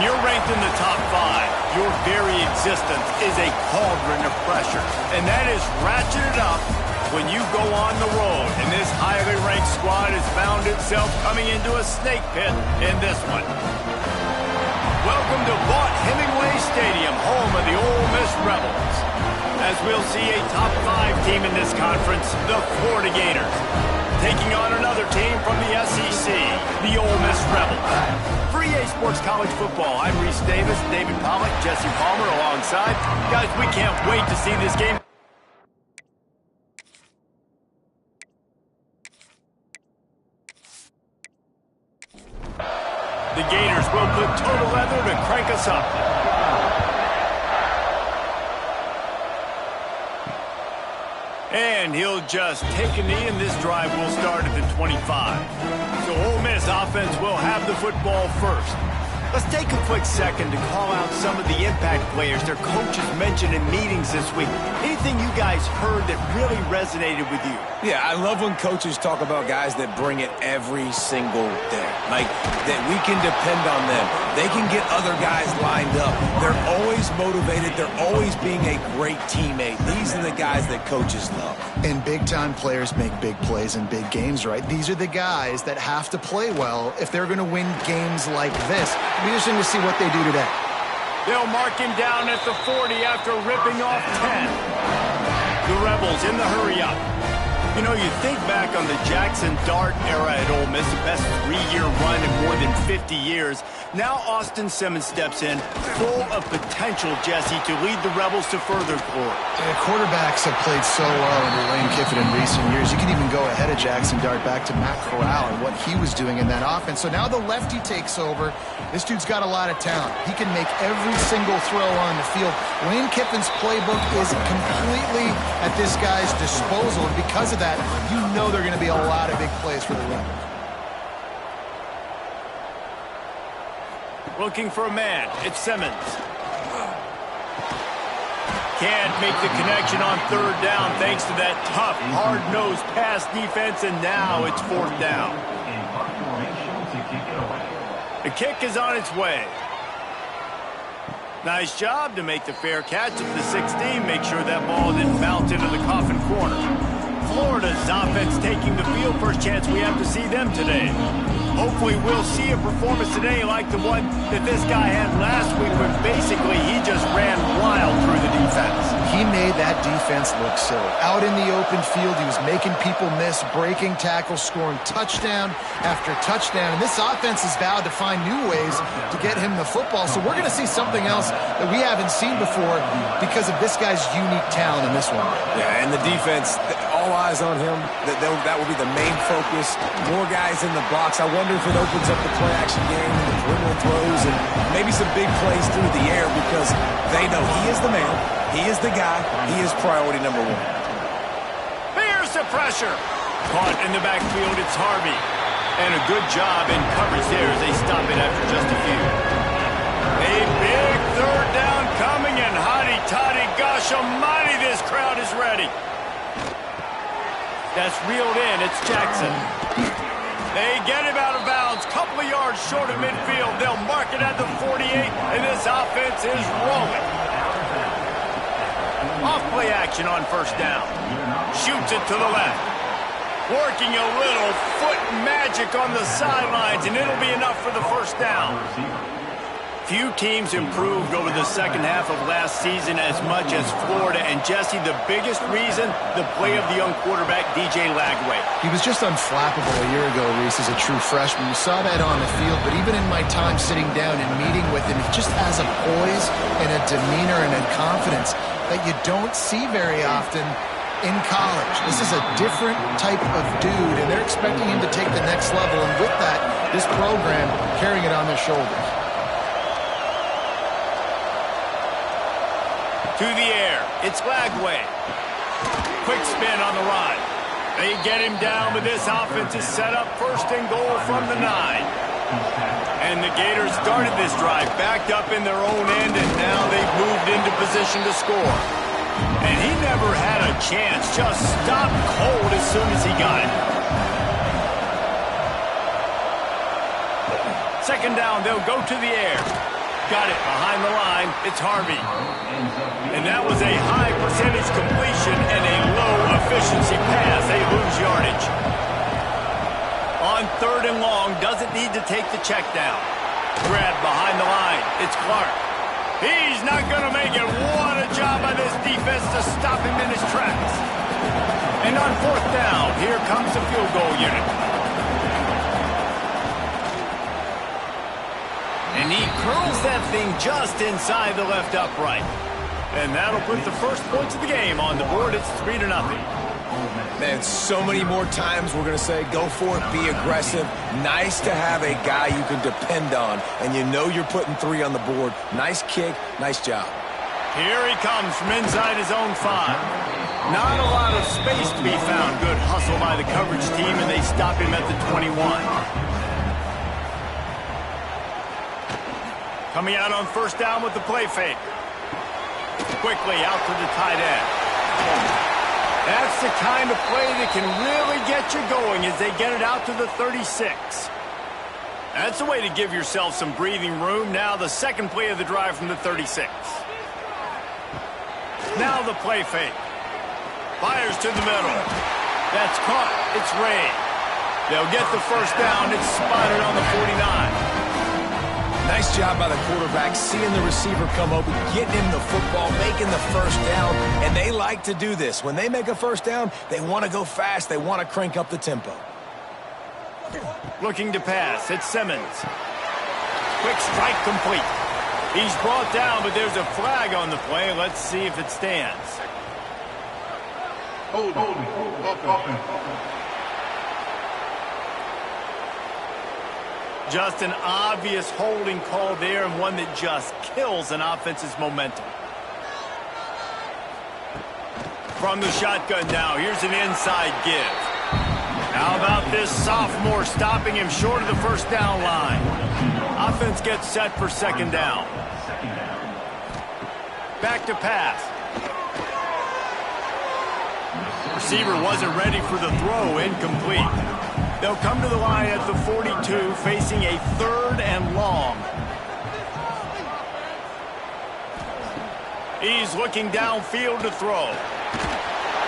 When you're ranked in the top 5, your very existence is a cauldron of pressure. And that is ratcheted up when you go on the road. And this highly ranked squad has found itself coming into a snake pit in this one. Welcome to Vaught Hemingway Stadium, home of the Ole Miss Rebels. As we'll see a top 5 team in this conference, the Florida Gators, taking on another team from the SEC, the Ole Miss Rebels. For EA Sports College Football, I'm Reese Davis, David Pollack, Jesse Palmer alongside. Guys, we can't wait to see this game. The Gators will put total leather to crank us up. And he'll just take a knee, and this drive will start at the 25. So Ole Miss offense will have the football first. Let's take a quick second to call out some of the impact players their coaches mentioned in meetings this week. Anything you guys heard that really resonated with you? Yeah, I love when coaches talk about guys that bring it every single day. Like, that we can depend on them. They can get other guys lined up. They're always motivated. They're always being a great teammate. These are the guys that coaches love. And big-time players make big plays in big games, right? These are the guys that have to play well if they're going to win games like this. It'll be interesting to see what they do today. They'll mark him down at the 40 after ripping off 10. The Rebels in the hurry-up. You know, you think back on the Jackson Dart era at Ole Miss, the best 3-year run in more than 50 years. Now Austin Simmons steps in, full of potential, Jesse, to lead the Rebels to further glory. Quarterbacks have played so well under Lane Kiffin in recent years. You can even go ahead of Jackson Dart back to Matt Corral and what he was doing in that offense. So now the lefty takes over. This dude's got a lot of talent. He can make every single throw on the field. Lane Kiffin's playbook is completely at this guy's disposal, and because of that, you know there are going to be a lot of big plays for the Rebels. Looking for a man. It's Simmons. Can't make the connection on 3rd down thanks to that tough, hard-nosed pass defense, and now it's 4th down. The kick is on its way. Nice job to make the fair catch at the 16. Make sure that ball didn't bounce into the coffin corner. Florida's offense taking the field. First chance we have to see them today. Hopefully we'll see a performance today like the one that this guy had last week, where basically he just ran wild through the defense. He made that defense look silly. Out in the open field, he was making people miss, breaking tackles, scoring touchdown after touchdown. And this offense has vowed to find new ways to get him the football. So we're going to see something else that we haven't seen before because of this guy's unique talent in this one. Yeah, and the defense, all eyes on him. That will be the main focus. More guys in the box. I wonder if it opens up the play-action game and the perimeter throws and maybe some big plays through the air, because they know he is the man, he is the guy, he is priority number 1. Here's the pressure. Caught in the backfield, it's Harvey. And a good job in coverage there as they stop it after just a few. A big 3rd down coming, and hotty-toddy, gosh almighty, this crowd is ready. That's reeled in. It's Jackson. They get him out of bounds. Couple of yards short of midfield. They'll mark it at the 48, and this offense is rolling. Off play action on 1st down. Shoots it to the left. Working a little foot magic on the sidelines, and it'll be enough for the 1st down. Few teams improved over the second half of last season as much as Florida. And Jesse, the biggest reason, the play of the young quarterback, DJ Lagway. He was just unflappable a year ago, Reese, as a true freshman. You saw that on the field, but even in my time sitting down and meeting with him, he just has a poise and a demeanor and a confidence that you don't see very often in college. This is a different type of dude, and they're expecting him to take the next level. And with that, this program carrying it on their shoulders. To the air, it's Lagway. Quick spin on the run. They get him down, but this offense is set up 1st and goal from the 9. And the Gators started this drive backed up in their own end, and now they've moved into position to score. And he never had a chance, just stopped cold as soon as he got it. 2nd down, they'll go to the air. got it behind the line. It's Harvey. And that was a high percentage completion and a low efficiency pass. They lose yardage. On 3rd and long, doesn't need to take the check down. Grab behind the line. It's Clark. He's not going to make it. What a job by this defense to stop him in his tracks. And on 4th down, here comes the field goal unit. And he curls that thing just inside the left upright. And that'll put the first points of the game on the board. It's 3-0. Man, so many more times we're going to say, go for it, be aggressive. Nice to have a guy you can depend on, and you know you're putting 3 on the board. Nice kick, nice job. Here he comes from inside his own 5. Not a lot of space to be found. Good hustle by the coverage team, and they stop him at the 21. Coming out on 1st down with the play fake. Quickly out to the tight end. That's the kind of play that can really get you going as they get it out to the 36. That's a way to give yourself some breathing room. Now the second play of the drive from the 36. Now the play fake. Fires to the middle. That's caught. It's Ray. They'll get the 1st down. It's spotted on the 49. Nice job by the quarterback, seeing the receiver come open, getting him the football, making the 1st down, and they like to do this. When they make a 1st down, they want to go fast. They want to crank up the tempo. Looking to pass. It's Simmons. Quick strike complete. He's brought down, but there's a flag on the play. Let's see if it stands. Hold on. Just an obvious holding call there, and one that just kills an offense's momentum. From the shotgun now, here's an inside give. How about this sophomore stopping him short of the 1st down line? Offense gets set for 2nd down. Back to pass. Receiver wasn't ready for the throw, incomplete. They'll come to the line at the 42, facing a 3rd and long. He's looking downfield to throw.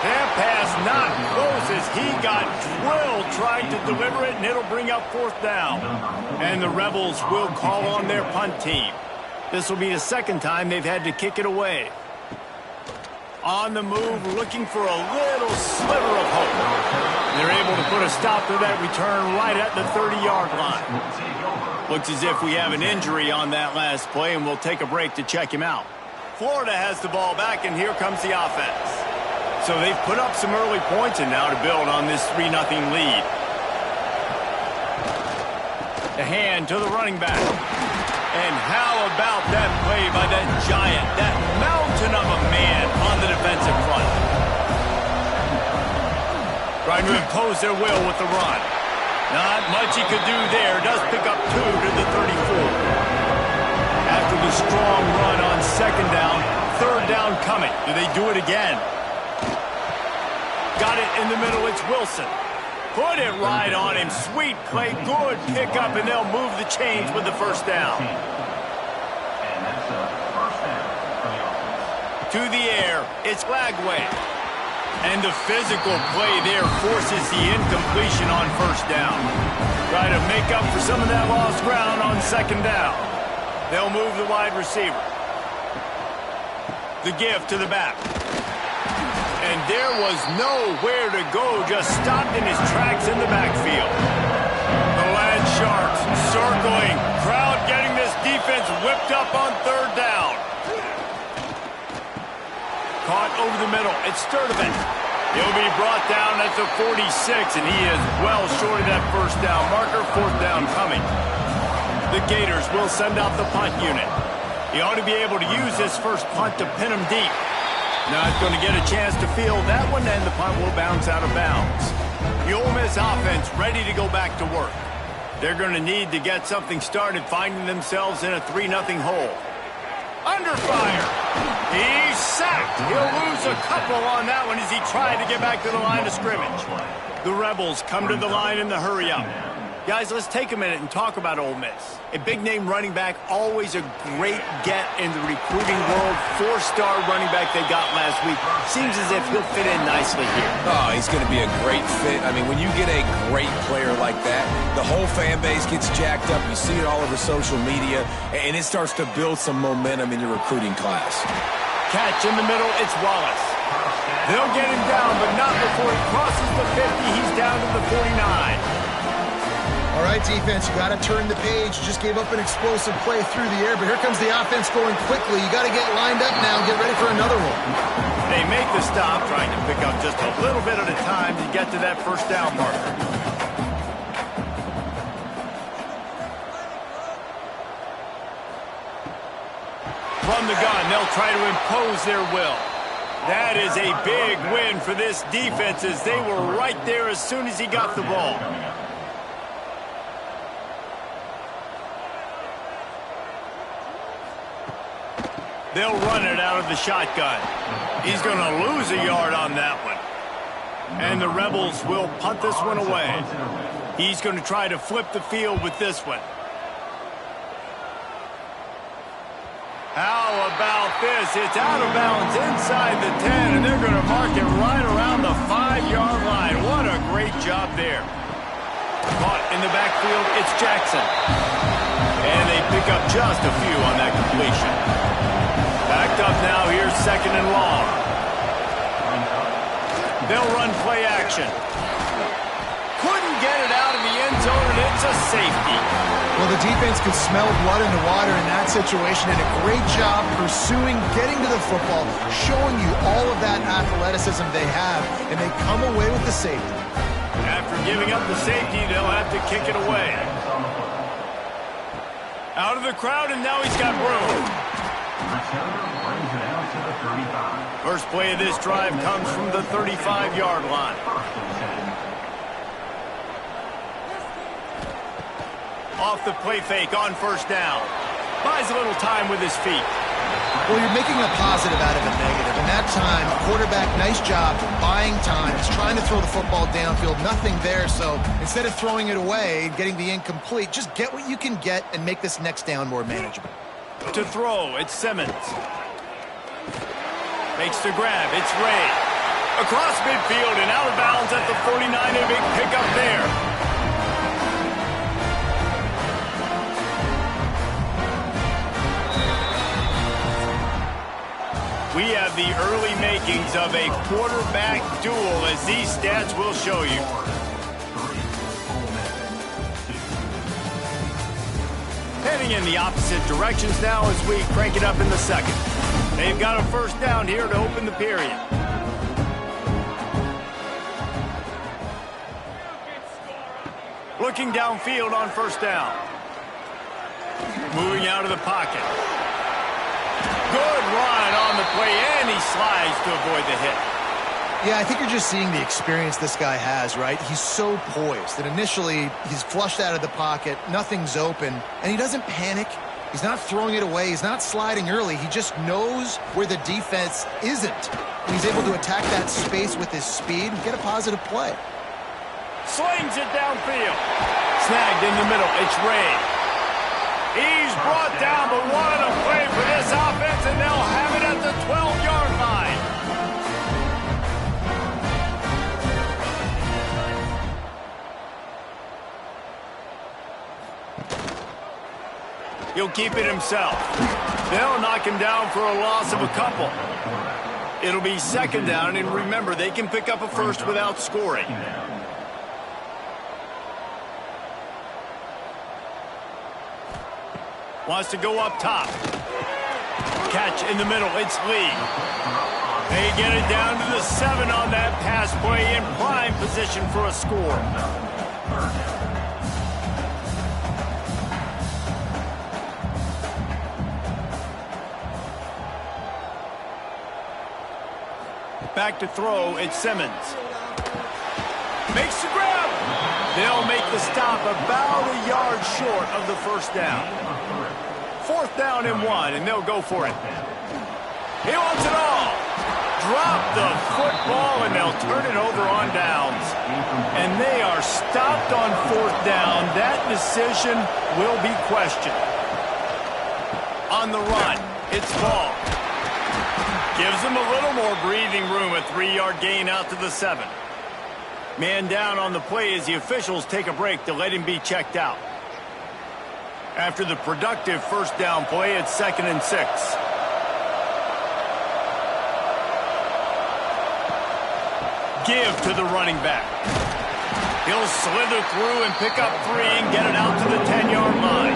That pass not close as he got drilled trying to deliver it, and it'll bring up 4th down. And the Rebels will call on their punt team. This will be the 2nd time they've had to kick it away. On the move, looking for a little sliver of hope. They're able to put a stop to that return right at the 30-yard line. Looks as if we have an injury on that last play, and we'll take a break to check him out. Florida has the ball back, and here comes the offense. So they've put up some early points, and now to build on this 3-0 lead. The hand to the running back. And how about that play by that giant, that mountain of a man on the defensive front? Trying to impose their will with the run. Not much he could do there. Does pick up 2 to the 34. After the strong run on 2nd down, 3rd down coming. Do they do it again? Got it in the middle. It's Wilson. Put it right on him. Sweet play. Good pickup, and they'll move the chains with the 1st down. To the air. It's Lagway. And the physical play there forces the incompletion on 1st down. Try to make up for some of that lost ground on 2nd down. They'll move the wide receiver. The give to the back. And there was nowhere to go, just stopped in his tracks in the backfield. The Land Sharks circling. Crowd getting this defense whipped up on 3rd down. Caught over the middle. It's Sturdivant. He'll be brought down at the 46, and he is well short of that 1st down marker. 4th down coming. The Gators will send out the punt unit. He ought to be able to use this first punt to pin him deep. Not going to get a chance to field that one, and the punt will bounce out of bounds. The Ole Miss offense ready to go back to work. They're going to need to get something started, finding themselves in a 3-0 hole. Under fire. He's sacked. He'll lose a couple on that one as he tried to get back to the line of scrimmage. The Rebels come to the line in the hurry-up. Guys, let's take a minute and talk about Ole Miss. A big-name running back, always a great get in the recruiting world. 4-star running back they got last week. Seems as if he'll fit in nicely here. Oh, he's going to be a great fit. I mean, when you get a great player like that, the whole fan base gets jacked up. You see it all over social media, and it starts to build some momentum in your recruiting class. Catch in the middle, it's Wallace. They'll get him down, but not before he crosses the 50. He's down to the 49. All right, defense, you got to turn the page. You just gave up an explosive play through the air, but here comes the offense going quickly. You got to get lined up now and get ready for another one. They make the stop, trying to pick up just a little bit at a time to get to that first down marker. From the gun, they'll try to impose their will. That is a big win for this defense as they were right there as soon as he got the ball. They'll run it out of the shotgun. He's going to lose a yard on that one. And the Rebels will punt this one away. He's going to try to flip the field with this one. How about this? It's out of bounds inside the 10, and they're going to mark it right around the 5-yard line. What a great job there. Caught in the backfield, it's Jackson. And they pick up just a few on that completion. Backed up now, here's 2nd and long. They'll run play action. Couldn't get it out of the end zone, and it's a safety. Well, the defense could smell blood in the water in that situation, and a great job pursuing, getting to the football, showing you all of that athleticism they have, and they come away with the safety. After giving up the safety, they'll have to kick it away. Out of the crowd, and now he's got room. First play of this drive comes from the 35-yard line. Off the play fake on first down. Buys a little time with his feet. Well, you're making a positive out of a negative. And that time, quarterback, nice job buying time. He's trying to throw the football downfield. Nothing there. So instead of throwing it away and getting the incomplete, just get what you can get and make this next down more manageable. To throw, it's Simmons. Makes the grab, it's Ray. Across midfield and out of bounds at the 49, a big pickup there. We have the early makings of a quarterback duel, as these stats will show you. Heading in the opposite directions now as we crank it up in the second. They've got a first down here to open the period. Looking downfield on first down. Moving out of the pocket. Good run on the play, and he slides to avoid the hit. Yeah, I think you're just seeing the experience this guy has, right? He's so poised that initially he's flushed out of the pocket, nothing's open, and he doesn't panic. He's not throwing it away. He's not sliding early. He just knows where the defense isn't. And he's able to attack that space with his speed and get a positive play. Slings it downfield. Snagged in the middle. It's Ray. He's brought down, but what a play for this offense, and they'll have it at the 12-yard line. He'll keep it himself. They'll knock him down for a loss of a couple. It'll be 2nd down, and remember, they can pick up a first without scoring. Wants to go up top. Catch in the middle, it's Lee. They get it down to the 7 on that pass play, in prime position for a score. Back to throw, it's Simmons. Makes the grab. They'll make the stop about a yard short of the first down. 4th down and 1, and they'll go for it. He wants it all. drop the football, and they'll turn it over on downs. And they are stopped on 4th down. That decision will be questioned. On the run, it's Ball. Gives them a little more breathing room, a 3-yard gain out to the 7. Man down on the play as the officials take a break to let him be checked out. After the productive 1st down play, it's 2nd and 6. Give to the running back. He'll slither through and pick up 3 and get it out to the 10-yard line.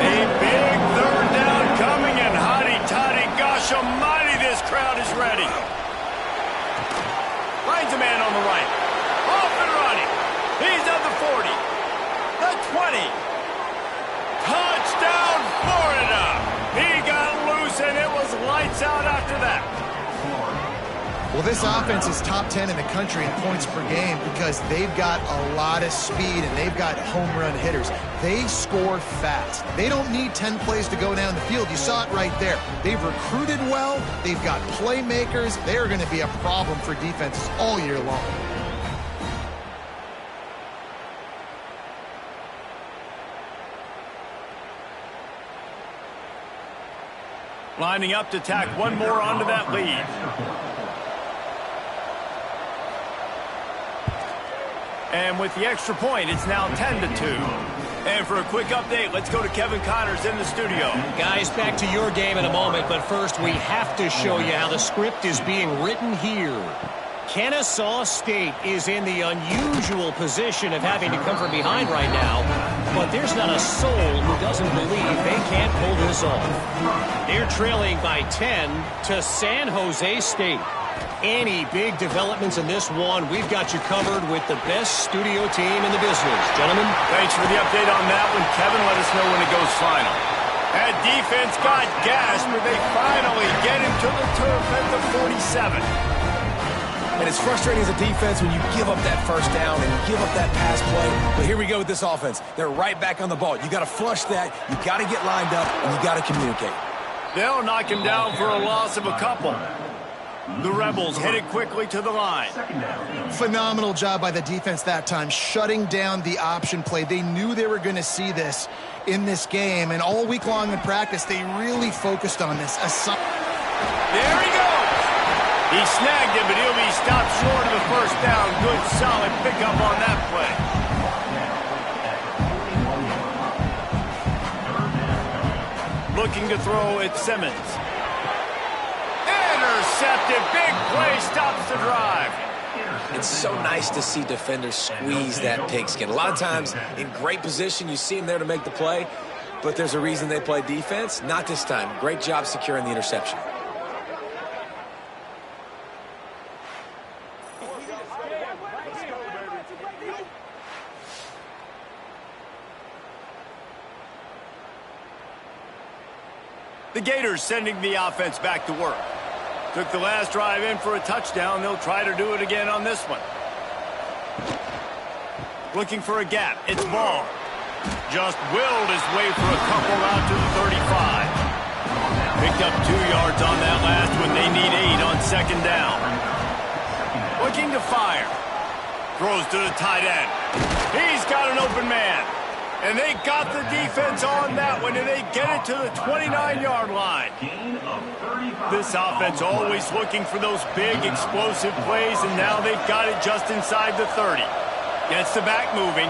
A big 3rd down coming, and hotty-toddy, gosh almighty, this crowd is ready. Finds a man on the right. Off and running. He's at the 40. The 20. Touchdown, Florida. He got loose, and it was lights out after that. Well, this offense is top 10 in the country in points per game because they've got a lot of speed and they've got home run hitters. They score fast. They don't need 10 plays to go down the field. You saw it right there. They've recruited well. They've got playmakers. They are going to be a problem for defenses all year long. Lining up to tack one more onto that lead. And with the extra point, it's now 10-2. And for a quick update, let's go to Kevin Connors in the studio. Guys, back to your game in a moment, but first we have to show you how the script is being written here. Kennesaw State is in the unusual position of having to come from behind right now, but there's not a soul who doesn't believe they can't pull this off. They're trailing by 10 to San Jose State. Any big developments in this one, we've got you covered with the best studio team in the business. Gentlemen. Thanks for the update on that one. Kevin, let us know when it goes final. That defense got gashed, but they finally get him to the turf at the 47. And it's frustrating as a defense when you give up that 1st down and give up that pass play. But here we go with this offense. They're right back on the ball. You got to flush that. You got to get lined up, and you got to communicate. They'll knock him down for a loss of a couple. The Rebels headed quickly to the line. Phenomenal job by the defense that time, shutting down the option play. They knew they were going to see this in this game, and all week long in practice, they really focused on this. There he goes. He snagged it, but he'll be stopped short of the 1st down. Good, solid pickup on that play. Looking to throw at Simmons. Intercepted. Big play stops the drive. It's so nice to see defenders squeeze that pigskin. A lot of times in great position, you see them there to make the play, but there's a reason they play defense. Not this time. Great job securing the interception. The Gators sending the offense back to work. Took the last drive in for a touchdown. They'll try to do it again on this one. Looking for a gap. It's Ball. Just willed his way for a couple out to the 35. Picked up 2 yards on that last one. They need 8 on 2nd down. Looking to fire. Throws to the tight end. He's got an open man. And they got the defense on that one, and they get it to the 29-yard line. This offense always looking for those big, explosive plays, and now they've got it just inside the 30. Gets the back moving.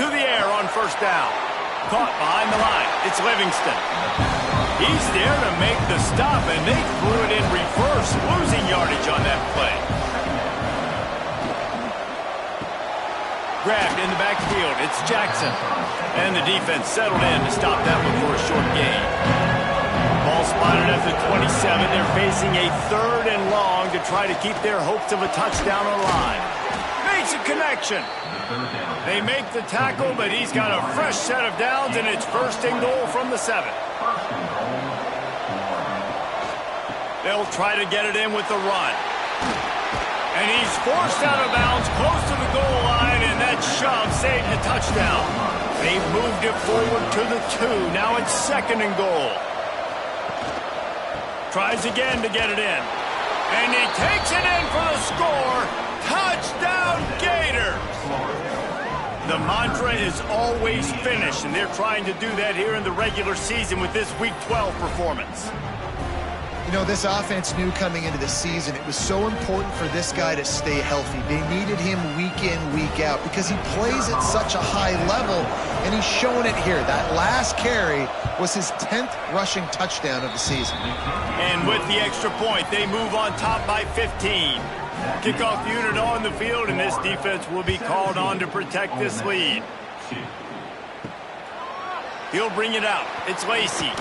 To the air on 1st down. Caught behind the line. It's Livingston. He's there to make the stop, and they threw it in reverse, losing yardage on that play. Grabbed in the backfield. It's Jackson. And the defense settled in to stop that one for a short gain. Ball spotted at the 27. They're facing a 3rd and long to try to keep their hopes of a touchdown alive. Makes a connection. They make the tackle, but he's got a fresh set of downs, and it's 1st and goal from the 7. They'll try to get it in with the run. And he's forced out of bounds close to the goal line, and that shove saved the touchdown. They've moved it forward to the 2. Now it's 2nd and goal. Tries again to get it in. And he takes it in for the score. Touchdown, Gators! The mantra is always finish, and they're trying to do that here in the regular season with this Week 12 performance. You know, this offense knew coming into the season it was so important for this guy to stay healthy. They needed him week in, week out because he plays at such a high level, and he's showing it here. That last carry was his 10th rushing touchdown of the season. And with the extra point, they move on top by 15. Kickoff unit on the field, and this defense will be called on to protect this lead. He'll bring it out. It's Lacey.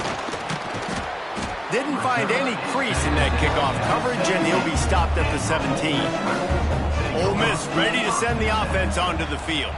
Didn't find any crease in that kickoff coverage, and he'll be stopped at the 17. Ole Miss ready to send the offense onto the field.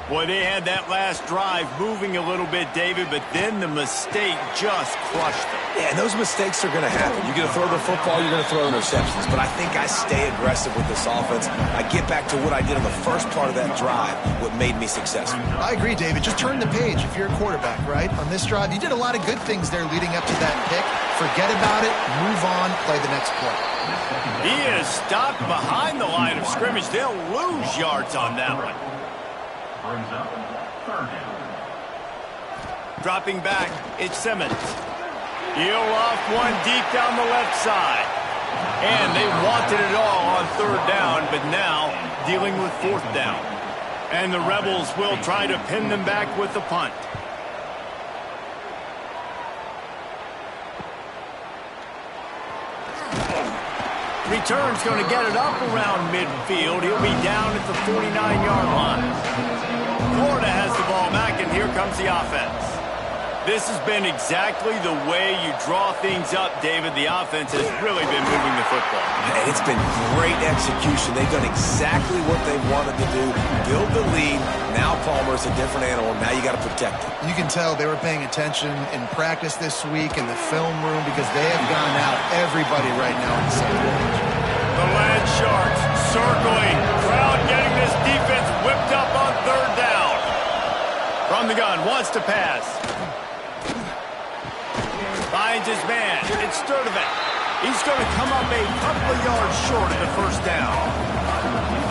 Boy, they had that last drive moving a little bit, David, but then the mistake just crushed them. Yeah, and those mistakes are going to happen. You're going to throw the football, you're going to throw interceptions. But I think I stay aggressive with this offense. I get back to what I did in the first part of that drive, what made me successful. I agree, David. Just turn the page if you're a quarterback, right? On this drive, you did a lot of good things there leading up to that pick. Forget about it, move on, play the next play. He is stopped behind the line of scrimmage. They'll lose yards on that one. Brings up third down. Dropping back, it's Simmons. He'll off one deep down the left side. And they wanted it all on third down, but now dealing with fourth down. And the Rebels will try to pin them back with the punt. Return's going to get it up around midfield. He'll be down at the 49-yard line. Florida has the ball back, and here comes the offense. This has been exactly the way you draw things up, David. The offense has really been moving the football. And it's been great execution. They've done exactly what they wanted to do. Build the lead. Now Palmer's a different animal. Now you got to protect it. You can tell they were paying attention in practice this week in the film room because they have gone out everybody right now in the same page. The Land Sharks circling. Crowd getting this defense whipped up on third down. From the gun, wants to pass. Finds his man. It's Sturdivant. He's going to come up a couple of yards short of the first down.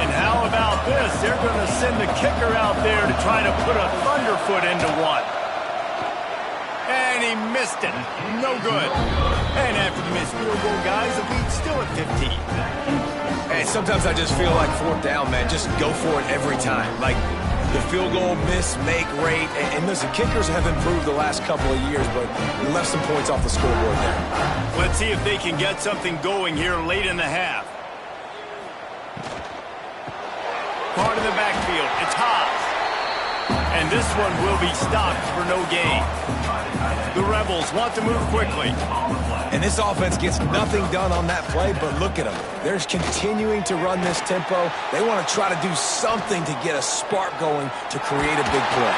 And how about this? They're going to send the kicker out there to try to put a thunderfoot into one. And he missed it. No good. And after the missed field goal, guys, the lead's still at 15. And sometimes I just feel like fourth down, man. Just go for it every time. Like the field goal miss-make rate. And listen, kickers have improved the last couple of years, but you left some points off the scoreboard there. Let's see if they can get something going here late in the half. Part of the backfield. It's Haas. And this one will be stopped for no gain. The Rebels want to move quickly. And this offense gets nothing done on that play, but look at them. They're continuing to run this tempo. They want to try to do something to get a spark going to create a big play.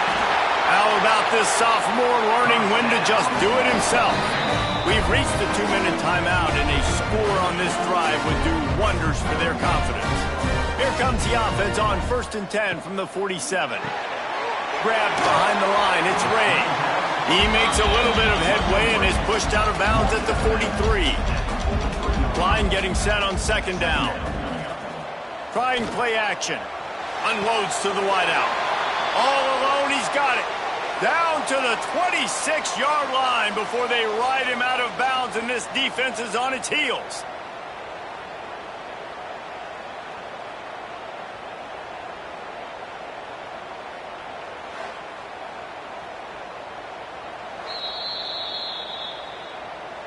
How about this sophomore learning when to just do it himself? We've reached the 2-minute timeout, and a score on this drive would do wonders for their confidence. Here comes the offense on 1st and 10 from the 47. Grabbed behind the line, it's Ray. He makes a little bit of headway and is pushed out of bounds at the 43. Line getting set on second down. Trying play action. Unloads to the wideout. All alone, he's got it. Down to the 26-yard line before they ride him out of bounds, and this defense is on its heels.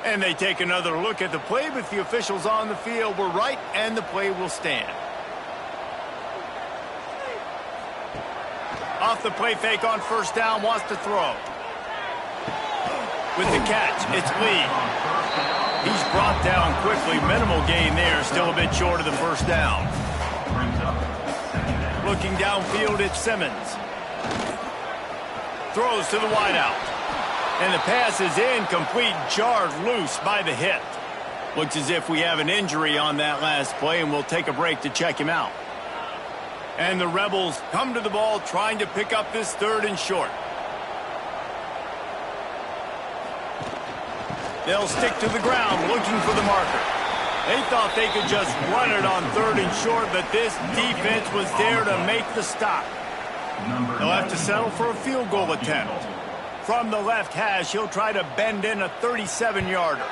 And they take another look at the play, but the officials on the field were right, and the play will stand. Off the play fake on first down, wants to throw. With the catch, it's Lee. He's brought down quickly. Minimal gain there, still a bit short of the first down. Looking downfield, it's Simmons. Throws to the wideout. And the pass is incomplete, jarred loose by the hit. Looks as if we have an injury on that last play, and we'll take a break to check him out. And the Rebels come to the ball, trying to pick up this 3rd and short. They'll stick to the ground looking for the marker. They thought they could just run it on 3rd and short, but this defense was there to make the stop. They'll have to settle for a field goal attempt. From the left hash, he'll try to bend in a 37-yarder.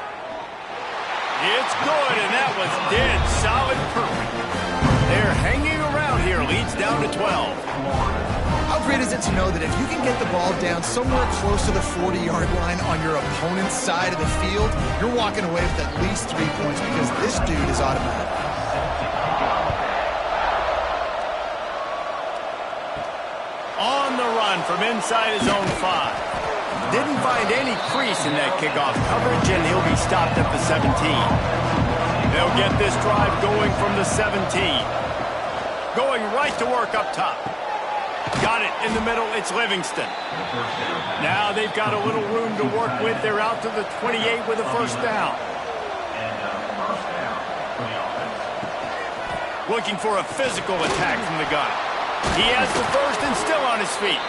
It's good, and that was dead solid perfect. They're hanging around here. Leads down to 12. How great is it to know that if you can get the ball down somewhere close to the 40-yard line on your opponent's side of the field, you're walking away with at least 3 points because this dude is automatic. On the run from inside his own 5. Didn't find any crease in that kickoff coverage, and he'll be stopped at the 17. They'll get this drive going from the 17. Going right to work up top. Got it in the middle. It's Livingston. Now they've got a little room to work with. They're out to the 28 with a first down. Looking for a physical attack from the gun. He has the first and still on his feet.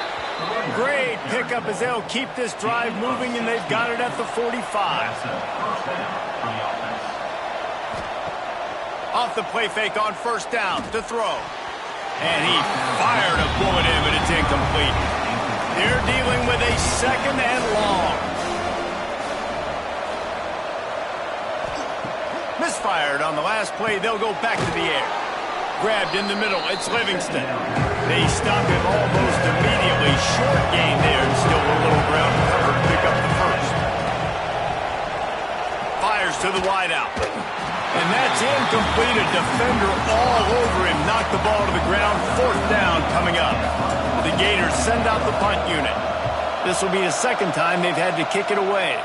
Great pickup as they'll keep this drive moving, and they've got it at the 45. Off the play fake on first down to throw. And he fired a bullet in, but it's incomplete. They're dealing with a 2nd and long. Misfired on the last play. They'll go back to the air. Grabbed in the middle. It's Livingston. They stop him almost immediately. Short gain there, and still a little ground cover to pick up the first. Fires to the wideout. And that's incomplete. A defender all over him. Knocked the ball to the ground. 4th down coming up. The Gators send out the punt unit. This will be the 2nd time they've had to kick it away.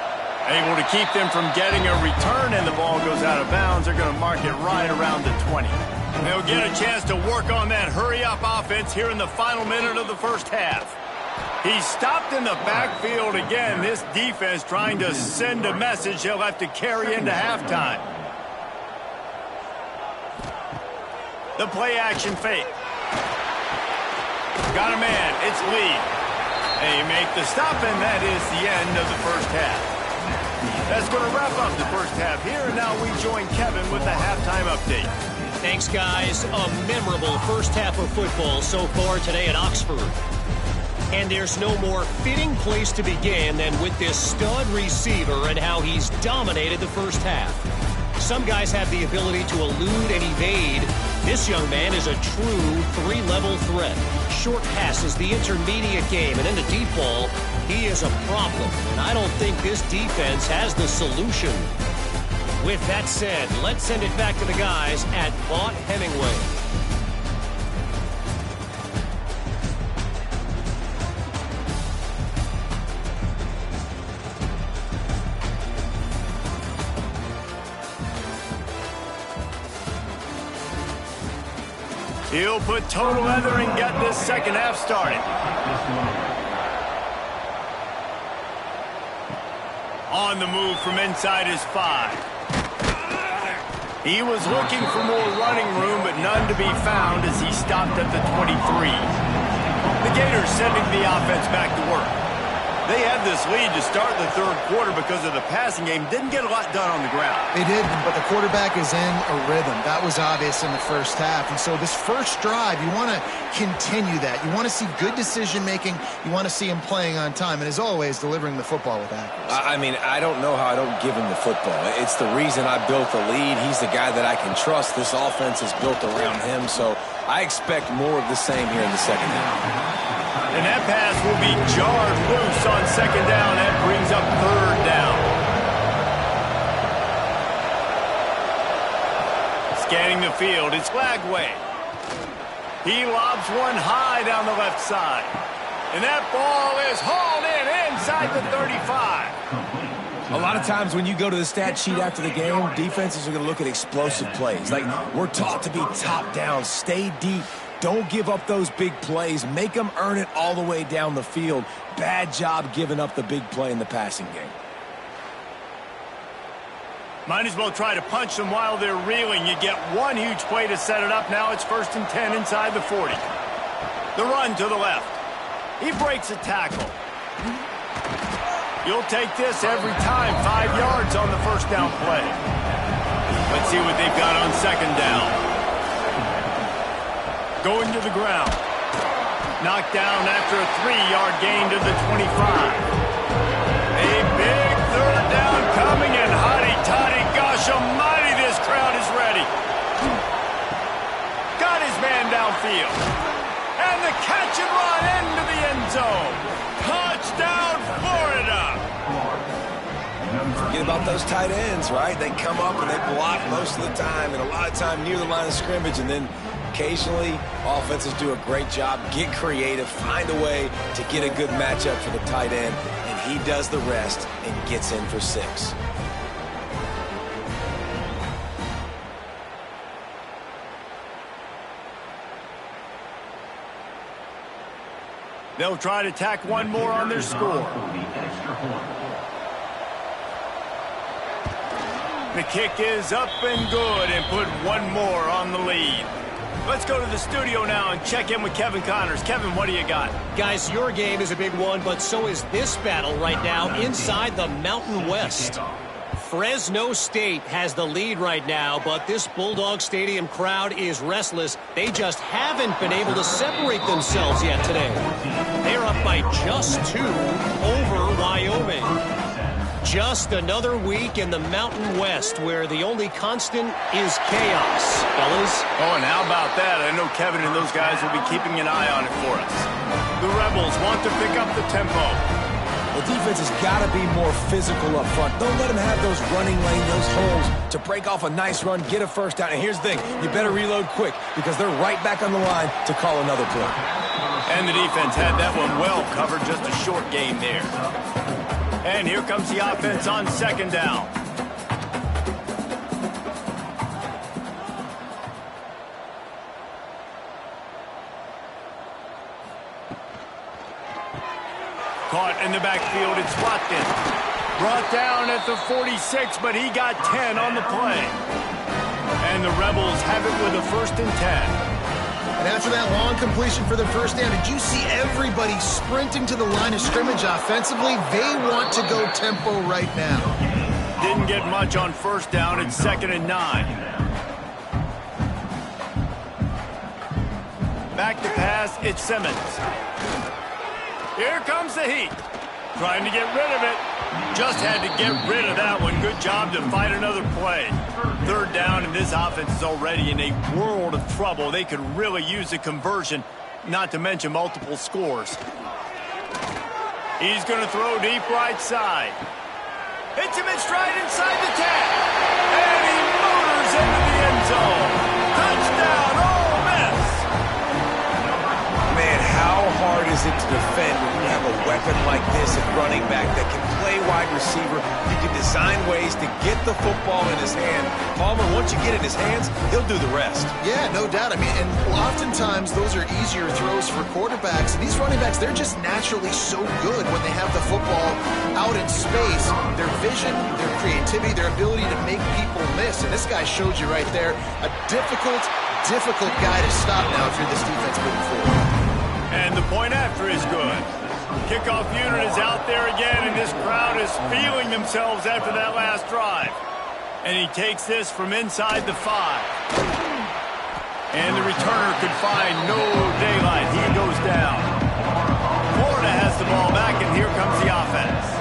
Able to keep them from getting a return, and the ball goes out of bounds. They're going to mark it right around the 20. They'll get a chance to work on that hurry-up offense here in the final minute of the first half. He's stopped in the backfield again. This defense trying to send a message they'll have to carry into halftime. The play-action fake. Got a man. It's Lee. They make the stop, and that is the end of the first half. That's going to wrap up the first half here, and now we join Kevin with the halftime update. Thanks, guys. A memorable first half of football so far today at Oxford. And there's no more fitting place to begin than with this stud receiver and how he's dominated the first half. Some guys have the ability to elude and evade. This young man is a true 3-level threat. Short passes, the intermediate game, and in the deep ball, he is a problem. And I don't think this defense has the solution. With that said, let's send it back to the guys at Vaught Hemingway. He'll put total leather and get this second half started. On the move from inside his 5. He was looking for more running room, but none to be found as he stopped at the 23. The Gators sending the offense back to work. They had this lead to start the third quarter because of the passing game. Didn't get a lot done on the ground. They did, but the quarterback is in a rhythm. That was obvious in the first half. And so this first drive, you want to continue that. You want to see good decision-making. You want to see him playing on time. And as always, delivering the football with accuracy. I mean, I don't know how I don't give him the football. It's the reason I built the lead. He's the guy that I can trust. This offense is built around him. So I expect more of the same here in the second half. And that pass will be jarred loose on second down. That brings up third down. Scanning the field, it's Lagway. He lobs one high down the left side. And that ball is hauled in inside the 35. A lot of times when you go to the stat sheet after the game, defenses are going to look at explosive plays. Like, we're taught to be top down, stay deep. Don't give up those big plays. Make them earn it all the way down the field. Bad job giving up the big play in the passing game. Might as well try to punch them while they're reeling. You get one huge play to set it up. Now it's 1st and 10 inside the 40. The run to the left. He breaks a tackle. You'll take this every time. 5 yards on the first down play. Let's see what they've got on second down. Going to the ground. Knocked down after a 3-yard gain to the 25. A big third down coming, and hotty-toddy, gosh almighty, this crowd is ready. Got his man downfield. And the catch and run into the end zone. Touchdown, Florida. Forget about those tight ends, right? They come up and they block most of the time, and a lot of time near the line of scrimmage, and then occasionally offenses do a great job, get creative, find a way to get a good matchup for the tight end, and he does the rest and gets in for 6. They'll try to tack one more on their score. The kick is up and good, and put one more on the lead. Let's go to the studio now and check in with Kevin Connors. Kevin, what do you got? Guys, your game is a big one, but so is this battle right now inside the Mountain West. Fresno State has the lead right now, but this Bulldog Stadium crowd is restless. They just haven't been able to separate themselves yet today. They're up by just 2 over Wyoming. Just another week in the Mountain West where the only constant is chaos, fellas. Oh, and how about that? I know Kevin and those guys will be keeping an eye on it for us. The Rebels want to pick up the tempo. The defense has got to be more physical up front. Don't let them have those running lane, those holes to break off a nice run, get a first down. And here's the thing, you better reload quick because they're right back on the line to call another play. And the defense had that one well covered, just a short game there. And here comes the offense on second down. Caught in the backfield, it's Watkins. Brought down at the 46, but he got 10 on the play. And the Rebels have it with a 1st and 10. And after that long completion for the first down, did you see everybody sprinting to the line of scrimmage offensively? They want to go tempo right now. Didn't get much on first down. It's 2nd and 9. Back to pass, it's Simmons. Here comes the heat. Trying to get rid of it. Just had to get rid of that one. Good job to fight another play. 3rd down, and this offense is already in a world of trouble. They could really use a conversion, not to mention multiple scores. He's going to throw deep right side. Hits him in stride inside the 10. And he motors into the end zone. Touchdown, Ole Miss. Man, how hard is it to defend when you have a weapon like this at running back that can play wide receiver? You can design ways to get the football in his hand. Palmer, once you get it in his hands, he'll do the rest. Yeah, no doubt. I mean, and oftentimes those are easier throws for quarterbacks. And these running backs, they're just naturally so good when they have the football out in space. Their vision, their creativity, their ability to make people miss. And this guy showed you right there, a difficult guy to stop now if you're this defense moving forward. And the point after is good. Kickoff unit is out there again, and this crowd is feeling themselves after that last drive. And he takes this from inside the 5. And the returner could find no daylight. He goes down. Florida has the ball back, and here comes the offense.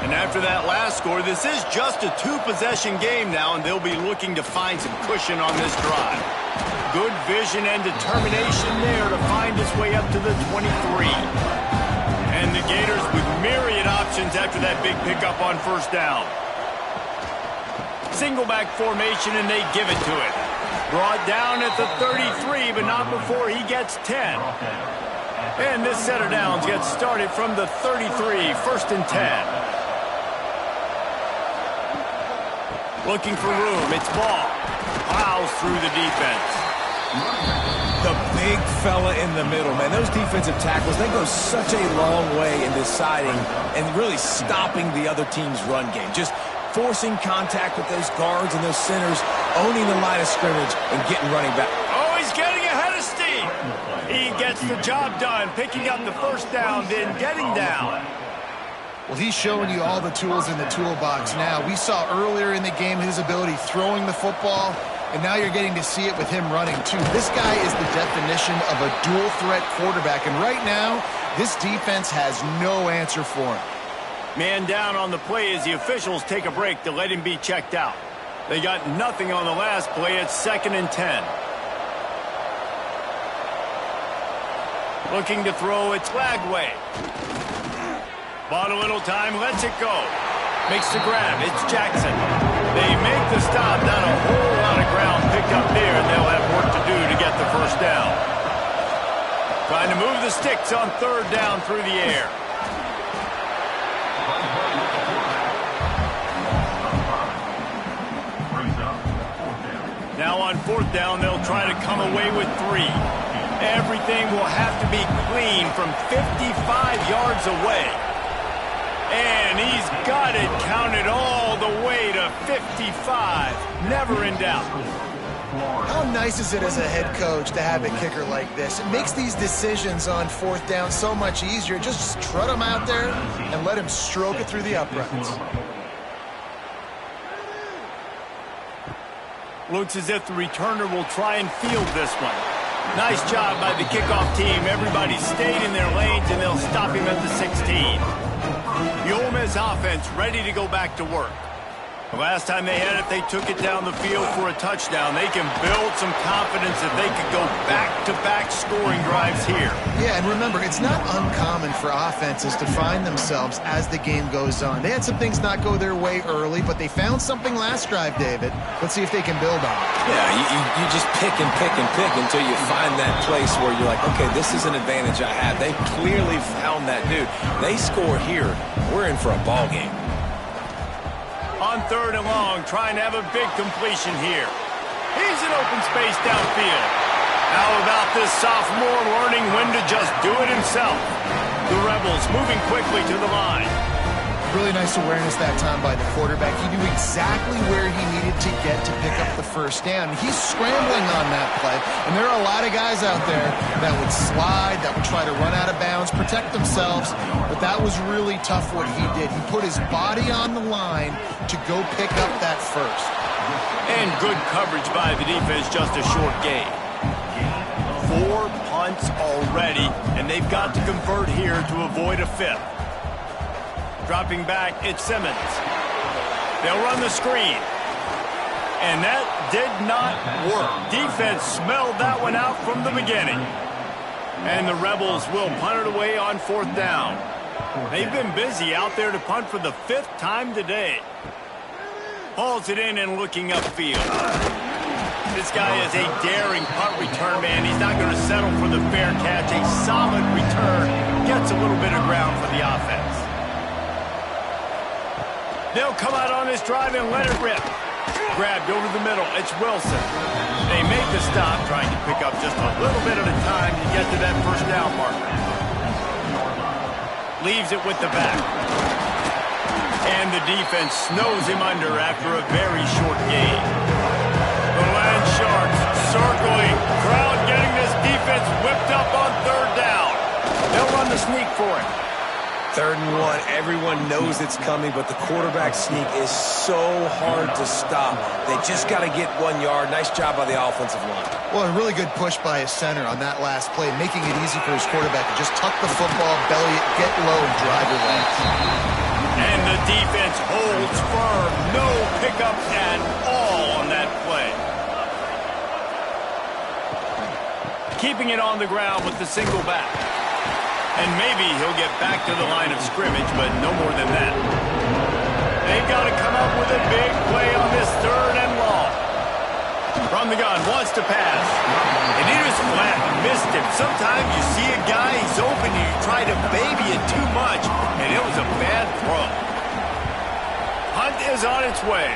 And after that last score, this is just a 2-possession game now, and they'll be looking to find some cushion on this drive. Good vision and determination there to find his way up to the 23. And the Gators with myriad options after that big pickup on first down. Single back formation, and they give it to it. Brought down at the 33, but not before he gets 10. And this set of downs gets started from the 33, 1st and 10. Looking for room, it's Ball. Plows through the defense. The big fella in the middle, man. Those defensive tackles, they go such a long way in deciding and really stopping the other team's run game. Just forcing contact with those guards and those centers, owning the line of scrimmage and getting running back. Oh, he's getting ahead of steam. He gets the job done, picking up the first down, then getting down. Well, he's showing you all the tools in the toolbox now. We saw earlier in the game his ability throwing the football, and now you're getting to see it with him running too. This guy is the definition of a dual-threat quarterback, and right now, this defense has no answer for him. Man down on the play as the officials take a break to let him be checked out. They got nothing on the last play. It's 2nd and 10. Looking to throw, it's Lagway. Bought a little time, lets it go. Makes the grab, it's Jackson. They make the stop, not a whole lot of ground picked up there, and they'll have work to do to get the first down. Trying to move the sticks on 3rd down through the air. Now on 4th down, they'll try to come away with 3. Everything will have to be clean from 55 yards away. And he's got it counted all the way to 55. Never in doubt. How nice is it as a head coach to have a kicker like this? It makes these decisions on 4th down so much easier. Just trot him out there and let him stroke it through the uprights. Looks as if the returner will try and field this one. Nice job by the kickoff team. Everybody stayed in their lanes, and they'll stop him at the 16. The Ole Miss offense ready to go back to work. The last time they had it, they took it down the field for a touchdown. They can build some confidence if they could go back-to-back scoring drives here. Yeah, and remember, it's not uncommon for offenses to find themselves as the game goes on. They had some things not go their way early, but they found something last drive, David. Let's see if they can build on it. Yeah, you just pick and pick and pick until you find that place where you're like, okay, this is an advantage I have. They clearly found that dude. They score here, we're in for a ball game. On 3rd and long, trying to have a big completion here. He's in open space downfield. How about this sophomore learning when to just do it himself? The Rebels moving quickly to the line. Really nice awareness that time by the quarterback. He knew exactly where he needed to get to pick up the first down. He's scrambling on that play, and there are a lot of guys out there that would slide, that would try to run out of bounds, protect themselves, but that was really tough what he did. He put his body on the line to go pick up that first. And good coverage by the defense, just a short gain. 4 punts already, and they've got to convert here to avoid a 5th. Dropping back, it's Simmons. They'll run the screen. And that did not work. Defense smelled that one out from the beginning. And the Rebels will punt it away on 4th down. They've been busy out there to punt for the 5th time today. Hauls it in and looking upfield. This guy is a daring punt return man. He's not going to settle for the fair catch. A solid return. Gets a little bit of ground for the offense. They'll come out on this drive and let it rip. Grabbed over the middle. It's Wilson. They make the stop, trying to pick up just a little bit at a time to get to that first down marker. Leaves it with the back. And the defense snows him under after a very short gain. The Land Sharks circling. Crowd getting this defense whipped up on 3rd down. They'll run the sneak for it. 3rd and 1, everyone knows it's coming, but the quarterback sneak is so hard to stop. They just got to get 1 yard. Nice job by the offensive line. Well, a really good push by his center on that last play, making it easy for his quarterback to just tuck the football, belly it, get low, and drive your legs. And the defense holds firm. No pickup at all on that play. Keeping it on the ground with the single back. And maybe he'll get back to the line of scrimmage, but no more than that. They've got to come up with a big play on this 3rd and long. From the gun, wants to pass. And he was flat, missed him. Sometimes you see a guy, he's open, and you try to baby it too much, and it was a bad throw. Hunt is on its way.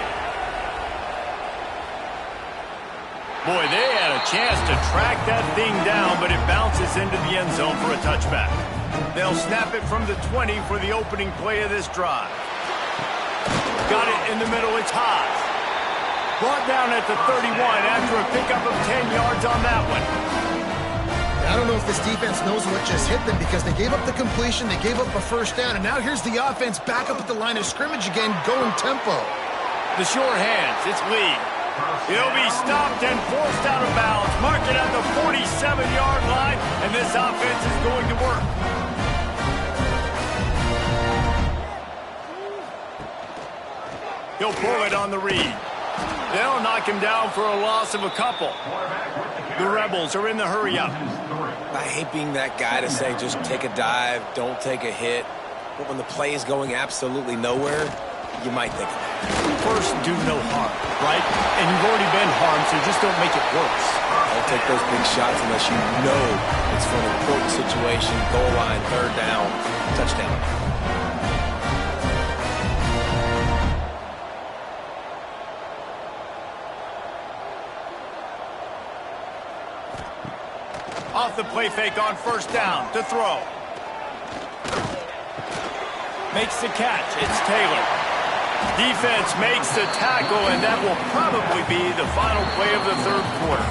Boy, they had a chance to track that thing down, but it bounces into the end zone for a touchback. They'll snap it from the 20 for the opening play of this drive. Got it in the middle, it's Haas. Brought down at the 31 after a pickup of 10 yards on that one. I don't know if this defense knows what just hit them because they gave up the completion, they gave up a first down, and now here's the offense back up at the line of scrimmage again, going tempo. The sure hands, it's Lee. He'll be stopped and forced out of bounds, marking at the 47-yard line, and this offense is going to work. He'll pull it on the read. They'll knock him down for a loss of a couple. The Rebels are in the hurry-up. I hate being that guy to say just take a dive, don't take a hit. But when the play is going absolutely nowhere, you might think of that. First, do no harm, right? And you've already been harmed, so just don't make it worse. Don't take those big shots unless you know it's for an important situation, goal line, third down, touchdown. Off the play fake on first down to throw. Makes the catch. It's Taylor. Defense makes the tackle, and that will probably be the final play of the third quarter.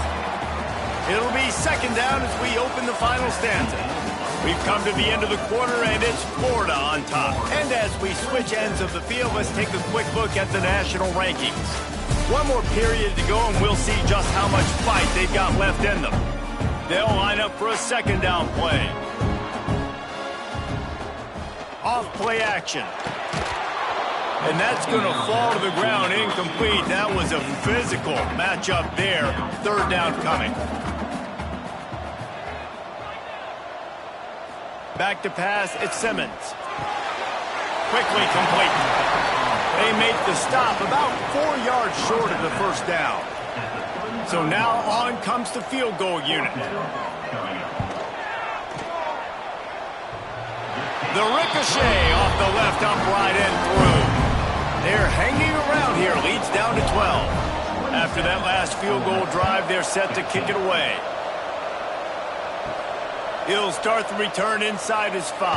It'll be second down as we open the final stanza. We've come to the end of the quarter, and it's Florida on top. And as we switch ends of the field, let's take a quick look at the national rankings. One more period to go, and we'll see just how much fight they've got left in them. They'll line up for a second down play. Off play action. And that's going to fall to the ground incomplete. That was a physical matchup there. Third down coming. Back to pass, it's Simmons. Quickly complete. They make the stop about 4 yards short of the first down. So now on comes the field goal unit. The ricochet off the left upright and through. They're hanging around here. Leads down to 12. After that last field goal drive, they're set to kick it away. He'll start the return inside his 5.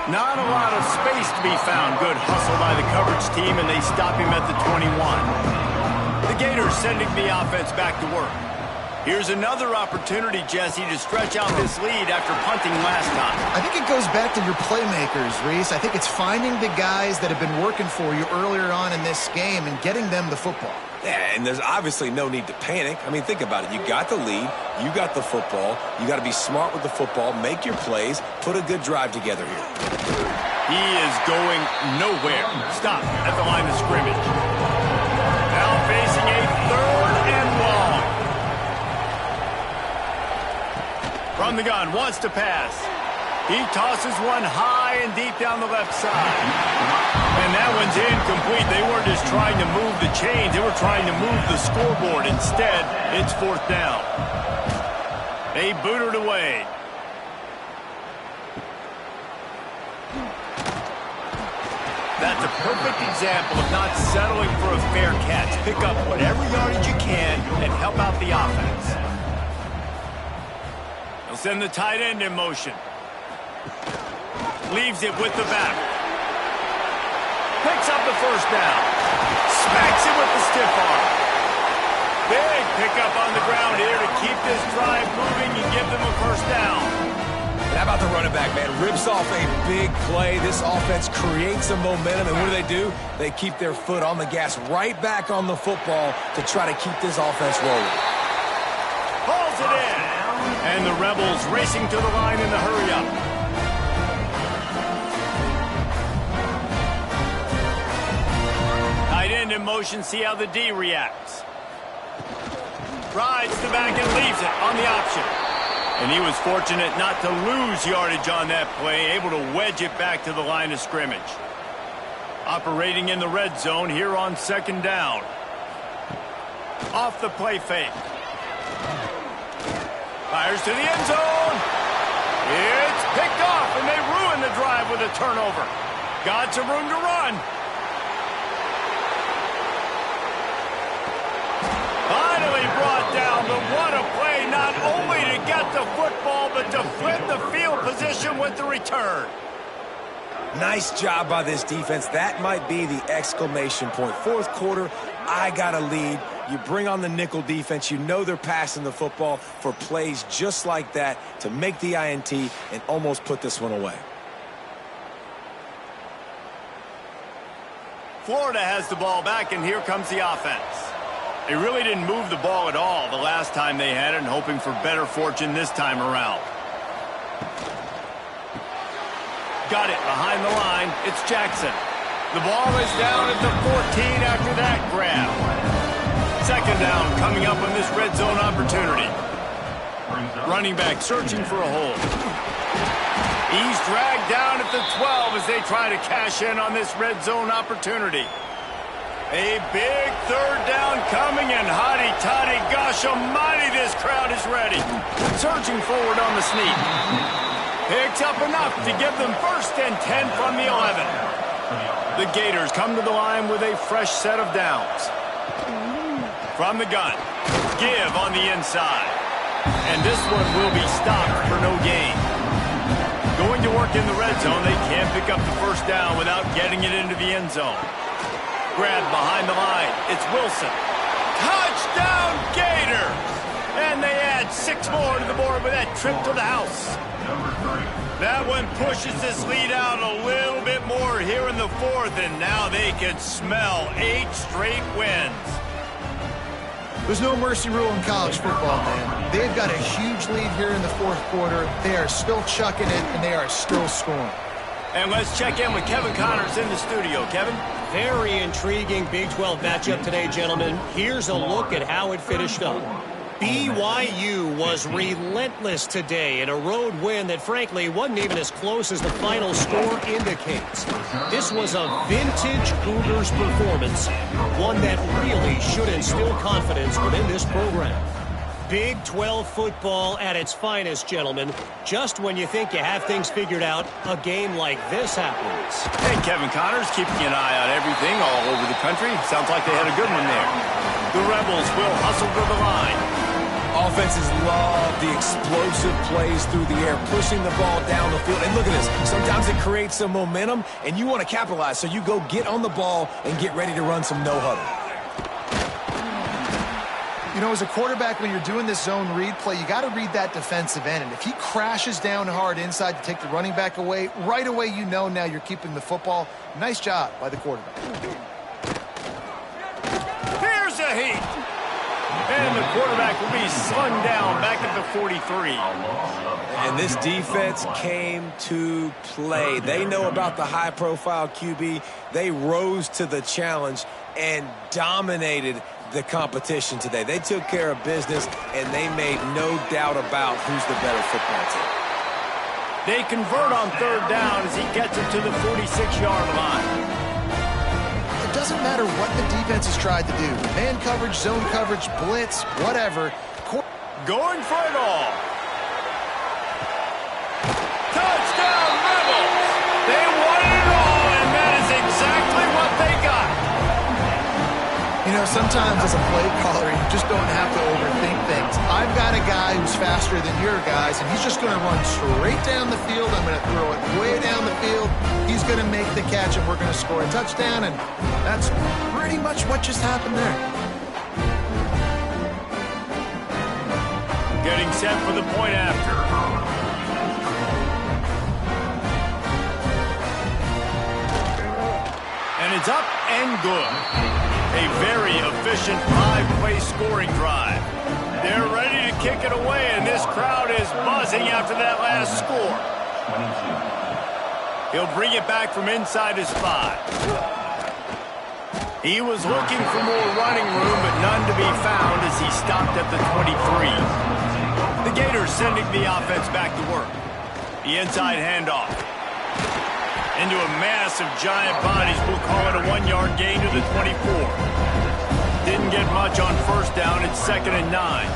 Not a lot of space to be found. Good hustle by the coverage team, and they stop him at the 21. The Gators sending the offense back to work. Here's another opportunity, Jesse, to stretch out this lead after punting last time. I think it goes back to your playmakers, Reese. I think it's finding the guys that have been working for you earlier on in this game and getting them the football. Yeah, and there's obviously no need to panic. I mean, think about it. You got the lead. You got the football. You got to be smart with the football, make your plays, put a good drive together here. He is going nowhere. Stop at the line of scrimmage. Now facing a third and long. From the gun, wants to pass. He tosses one high and deep down the left side. And that one's incomplete. They weren't just trying to move the chains. They were trying to move the scoreboard. Instead, it's fourth down. They boot it away. That's a perfect example of not settling for a fair catch. Pick up whatever yardage you can and help out the offense. They'll send the tight end in motion. Leaves it with the back. Picks up the first down. Smacks it with the stiff arm. Big pickup on the ground here to keep this drive moving and give them a first down. And how about the running back, man? Rips off a big play. This offense creates some momentum, and what do? They keep their foot on the gas right back on the football to try to keep this offense rolling. Hauls it in. And the Rebels racing to the line in the hurry-up. Tight end in motion, see how the D reacts. Rides the back and leaves it on the option. And he was fortunate not to lose yardage on that play, able to wedge it back to the line of scrimmage. Operating in the red zone here on second down. Off the play fake. Fires to the end zone. It's picked off, and they ruin the drive with a turnover. Got some room to run. Finally brought down, but what a play, not only to get the football, but to flip the field position with the return. Nice job by this defense. That might be the exclamation point. Fourth quarter, I got a lead. You bring on the nickel defense. You know they're passing the football for plays just like that to make the INT and almost put this one away. Florida has the ball back, and here comes the offense. They really didn't move the ball at all the last time they had it, and hoping for better fortune this time around. Got it behind the line. It's Jackson. The ball is down at the 14 after that grab. Second down coming up on this red zone opportunity. Running back searching for a hole. He's dragged down at the 12 as they try to cash in on this red zone opportunity. A big third down coming, and hotty-toddy, gosh almighty, this crowd is ready. Surging forward on the sneak. Picks up enough to give them first and 10 from the 11. The Gators come to the line with a fresh set of downs. From the gun, give on the inside. And this one will be stopped for no gain. Going to work in the red zone, they can't pick up the first down without getting it into the end zone. Grab behind the line, it's Wilson. Touchdown Gators! And they add 6 more to the board with that trip to the house. That one pushes this lead out a little bit more here in the fourth, and now they can smell 8 straight wins. There's no mercy rule in college football, man. They've got a huge lead here in the fourth quarter. They are still chucking it, and they are still scoring. And let's check in with Kevin Connors in the studio. Kevin? Very intriguing Big 12 matchup today, gentlemen. Here's a look at how it finished up. BYU was relentless today in a road win that, frankly, wasn't even as close as the final score indicates. This was a vintage Cougars performance, one that really should instill confidence within this program. Big 12 football at its finest, gentlemen. Just when you think you have things figured out, a game like this happens. Hey, Kevin Connors keeping an eye on everything all over the country. Sounds like they had a good one there. The Rebels will hustle to the line. Offenses love the explosive plays through the air, pushing the ball down the field. And look at this. Sometimes it creates some momentum, and you want to capitalize. So you go get on the ball and get ready to run some no-huddle. You know, as a quarterback, when you're doing this zone read play, you got to read that defensive end. And if he crashes down hard inside to take the running back away, right away you know now you're keeping the football. Nice job by the quarterback. Here's a heat. And the quarterback will be slung down back at the 43. And this defense came to play. They know about the high-profile QB. They rose to the challenge and dominated the competition today. They took care of business, and they made no doubt about who's the better football team. They convert on third down as he gets it to the 46-yard line. It doesn't matter what the defense has tried to do. Man coverage, zone coverage, blitz, whatever. Going for it all. Touchdown, Rebels! They won it all, and that is exactly what they got. You know, sometimes as a play caller, you just don't have to overthink things. I've got a guy who's faster than your guys, and he's just going to run straight down the field. I'm going to throw it way down the field. He's going to make the catch, and we're going to score a touchdown, and that's pretty much what just happened there. Getting set for the point after. And it's up and good. A very efficient 5-play scoring drive. They're ready to kick it away, and this crowd is buzzing after that last score. He'll bring it back from inside his 5. He was looking for more running room, but none to be found as he stopped at the 23. The Gators sending the offense back to work. The inside handoff. Into a mass of giant bodies. We'll call it a 1-yard gain to the 24. Didn't get much on first down. It's 2nd and 9.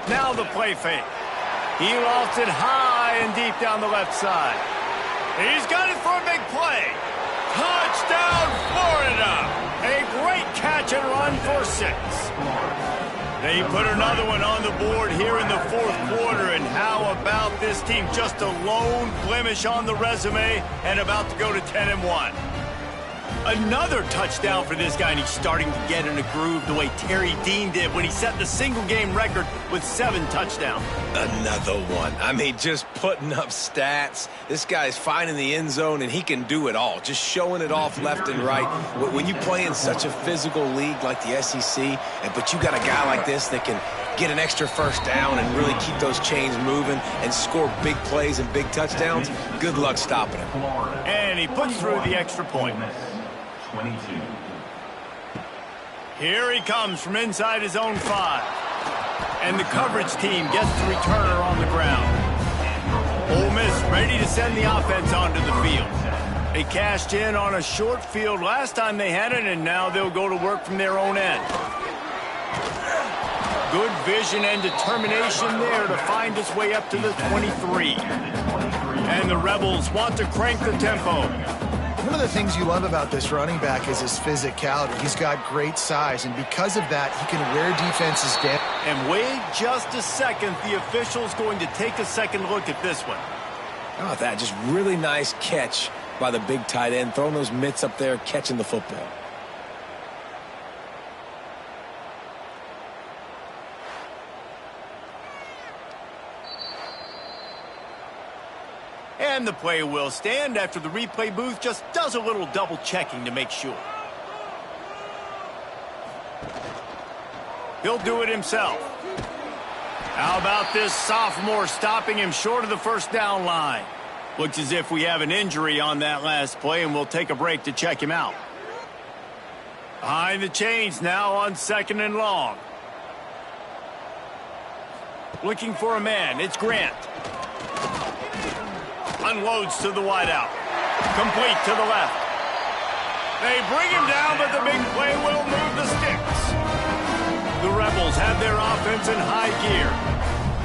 Now the play fake. He lost it high and deep down the left side. He's got it for a big play. Touchdown, Florida! A great catch and run for 6. They put another one on the board here in the fourth quarter, and how about this team? Just a lone blemish on the resume and about to go to 10-1. Another touchdown for this guy, and he's starting to get in a groove the way Terry Dean did when he set the single-game record with 7 touchdowns. Another one. I mean, just putting up stats. This guy's finding the end zone, and he can do it all. Just showing it off left and right. When you play in such a physical league like the SEC, but you got a guy like this that can get an extra first down and really keep those chains moving and score big plays and big touchdowns, good luck stopping him. And he puts through the extra point. 22. Here he comes from inside his own 5. And the coverage team gets the returner on the ground. Ole Miss ready to send the offense onto the field. They cashed in on a short field last time they had it, and now they'll go to work from their own end. Good vision and determination there to find his way up to the 23. And the Rebels want to crank the tempo. One of the things you love about this running back is his physicality. He's got great size, and because of that, he can wear defenses down. And wait just a second. The official's going to take a second look at this one. How about that? Just really nice catch by the big tight end, throwing those mitts up there, catching the football. And the play will stand after the replay booth just does a little double checking to make sure. He'll do it himself. How about this sophomore stopping him short of the first down line? Looks as if we have an injury on that last play, and we'll take a break to check him out. Behind the chains now on 2nd and long. Looking for a man. It's Grant. Unloads to the wideout. Complete to the left. They bring him down, but the big play will move the sticks. The Rebels have their offense in high gear.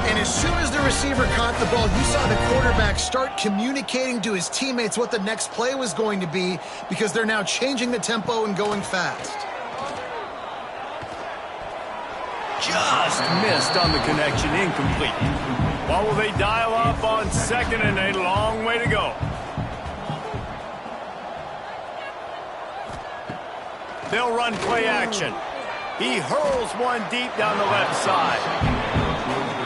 And as soon as the receiver caught the ball, you saw the quarterback start communicating to his teammates what the next play was going to be, because they're now changing the tempo and going fast. Just missed on the connection, incomplete. What will they dial up on 2nd and a long way to go? They'll run play action. He hurls one deep down the left side.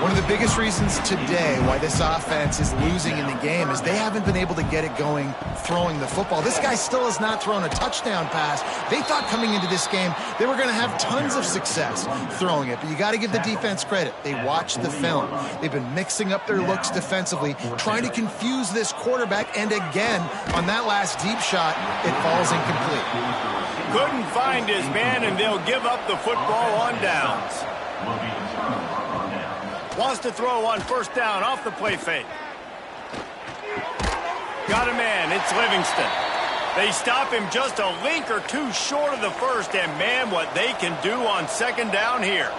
One of the biggest reasons today why this offense is losing in the game is they haven't been able to get it going throwing the football. This guy still has not thrown a touchdown pass. They thought coming into this game they were going to have tons of success throwing it, but you got to give the defense credit. They watched the film. They've been mixing up their looks defensively, trying to confuse this quarterback, and again, on that last deep shot, it falls incomplete. Couldn't find his man, and they'll give up the football on downs. Wants to throw on 1st down off the play fake. Got a man. It's Livingston. They stop him just a link or two short of the first, and man, what they can do on 2nd down here.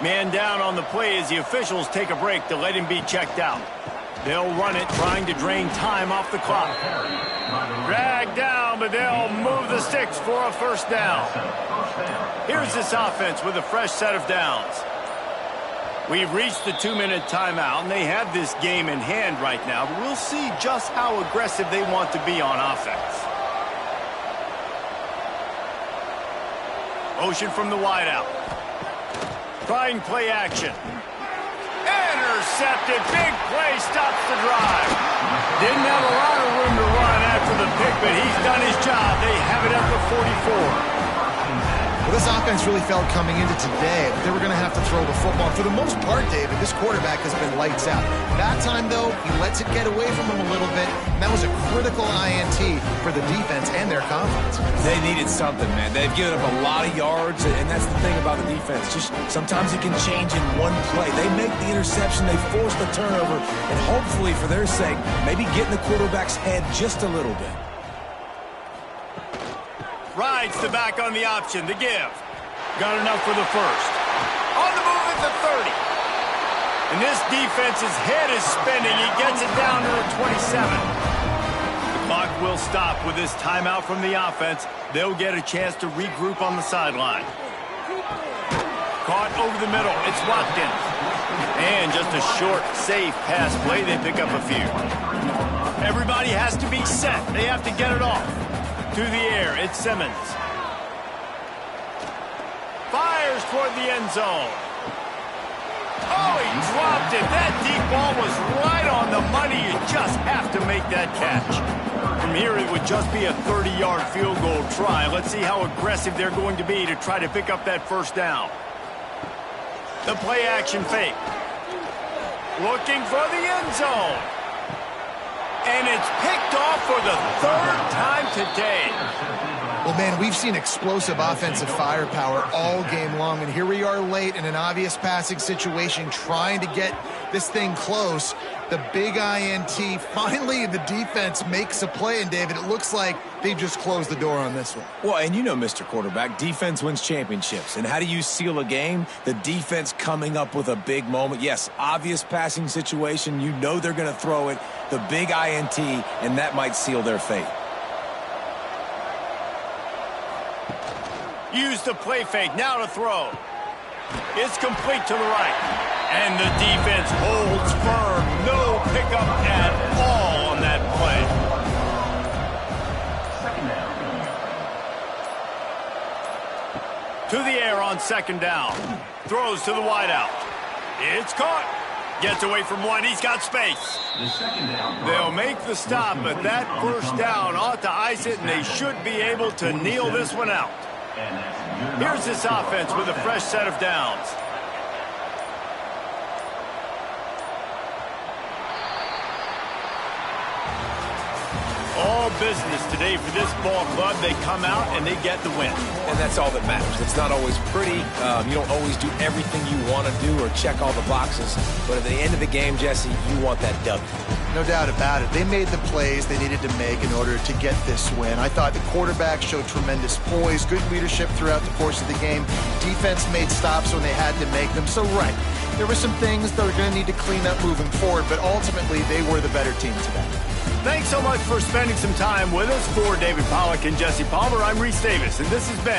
Man down on the play as the officials take a break to let him be checked out. They'll run it, trying to drain time off the clock. Drag down, but they'll move the sticks for a 1st down. Here's this offense with a fresh set of downs. We've reached the 2-minute timeout, and they have this game in hand right now, but we'll see just how aggressive they want to be on offense. Motion from the wideout. Trying play action. Intercepted. Big play stops the drive. Didn't have a lot of room to run after the pick, but he's done his job. They have it at the 44. Well, this offense really felt coming into today that they were going to have to throw the football. For the most part, David, this quarterback has been lights out. That time, though, he lets it get away from him a little bit, and that was a critical INT for the defense and their confidence. They needed something, man. They've given up a lot of yards, and that's the thing about the defense. Just sometimes it can change in one play. They make the interception, they force the turnover, and hopefully, for their sake, maybe get in the quarterback's head just a little bit. Rides the back on the option, the give. Got enough for the 1st. On the move at the 30. And this defense's head is spinning. He gets it down to the 27. The clock will stop with this timeout from the offense. They'll get a chance to regroup on the sideline. Caught over the middle. It's Watkins. And just a short, safe pass play. They pick up a few. Everybody has to be set. They have to get it off. To the air, it's Simmons. Fires toward the end zone. Oh, he dropped it. That deep ball was right on the money. You just have to make that catch. From here, it would just be a 30-yard field goal try. Let's see how aggressive they're going to be to try to pick up that first down. The play-action fake. Looking for the end zone. And it's picked off for the third time today. Well, man, we've seen explosive offensive firepower all game long, and here we are late in an obvious passing situation trying to get this thing close. The big INT, finally the defense makes a play, and David, it looks like they've just closed the door on this one. Well, and you know, Mr. Quarterback, defense wins championships. And how do you seal a game? The defense coming up with a big moment. Yes, obvious passing situation. You know they're going to throw it. The big INT, and that might seal their fate. Use the play fake, now to throw. It's complete to the right. And the defense holds firm. No pickup at all on that play. To the air on second down. Throws to the wideout. It's caught. Gets away from one. He's got space. They'll make the stop, but that first down ought to ice it, and they should be able to kneel this one out. Here's this offense with a fresh set of downs. All business today for this ball club. They come out and they get the win. And that's all that matters. It's not always pretty. You don't always do everything you want to do or check all the boxes. But at the end of the game, Jesse, you want that W. No doubt about it. They made the plays they needed to make in order to get this win. I thought the quarterback showed tremendous poise, good leadership throughout the course of the game. Defense made stops when they had to make them. So, right, there were some things that are going to need to clean up moving forward, but ultimately they were the better team today. Thanks so much for spending some time with us. For David Pollack and Jesse Palmer, I'm Reese Davis, and this has been